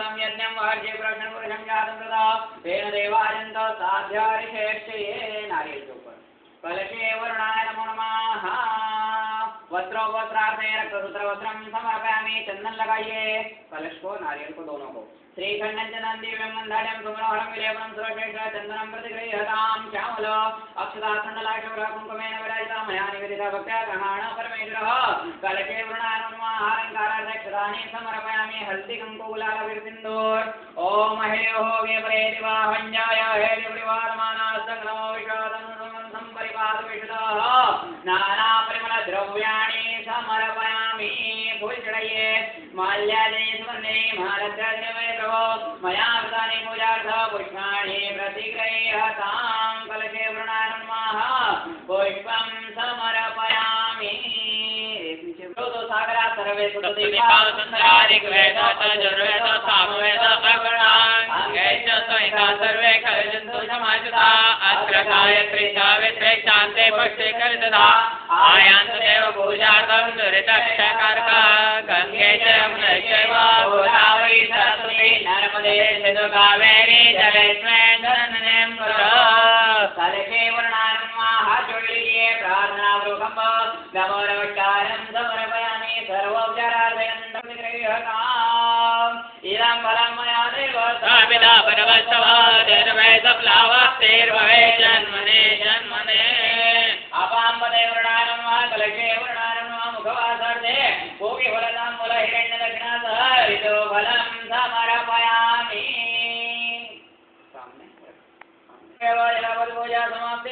तं यज्ञं वार्ये प्रश्नपुरुषं जातं तदा तेन देवायन्त साध्यारिषेक्षये नारियल के ऊपर कलशे वरुणाय नमो नमः वस्त्रोपस्त्रार्थे रक्तसूत्र वस्त्रं समर्पयामि चंदन लगाइए कलश को नारियल को दोनों को श्रीखंडं दिव्यं गन्धाढ्यं सुमनोहरं विलेपनं सुरक्षेष चन्दनं प्रतिगृह्यतां श्यामल अक्षताखण्डलाशवरा कुङ्कुमेन विराजिता मया निवेदिता भक्त्या गृहाण परमेश्वरः कलशे वरुणाय नमः अलङ्कारार्थे क्षतानि समर्पयामि हल्दी कुङ्कुलालविर्सिन्दूर ॐ हेयो गे परे दिवाहञ्जाय हे दिवरिवारमानास्तग्नमो विषादं सम्परिपादविशुद्धः नानापरिमलद्रव्याणि समर्पयामि फूल चढ़ाइए माल्यादि सुगन्धे महालक्ष्मी प्रभो मया वृतानि पूजार्थ पुष्पाणि प्रतिगृह्यतां कलशे वरुणाय नमः पुष्पं समर्पयामि सागरा सर्वे सुवेद सामवेद सर्वे खलजन्तु समाजता अत्र गायत्री सावित्रे शान्ते पक्षे कलितदा आयान्त देव पूजार्थं दुरितक्षकारका गंगे च यमुने चैव गोदावरी सरस्वती नर्मदे सिन्धु कावेरी जलेस्मिन् सन्निधिं कुरु कलशे वरुणाय नमः हाथ जोड़ लीजिए प्रार्थना पूर्वकं नमो नमस्कारं समर्पयामि सर्वोपचारार्थं विग्रह्यताम् इदं फलं मया देव साविदा परमस्तवा देवै सप्लावस्तेर्भवे जन्मने जन्मने अपाम्बदे वरुणाय नमः कलशे वरुणाय नमः मुखवासार्थे भोगे फलताम्बूल हिरण्यदक्षिणातः ऋतो फलं समर्पयामि पूजा समाप्ति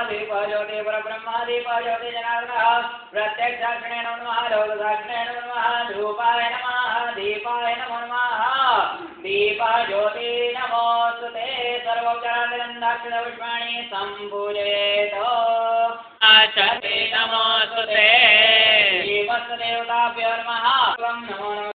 दीप ज्योति परब्रह्म दीप ज्योति जनार्दनः प्रत्यक्षाक्षिणे नमो नमः लोकसाक्षिणे नमो नमः धूपाय नमः दीपाय नमो नमः दीप ज्योति नमोस्तुते सर्वोपचारादिनं दाक्षिणपुष्पाणि सम्पूजयेत् नमो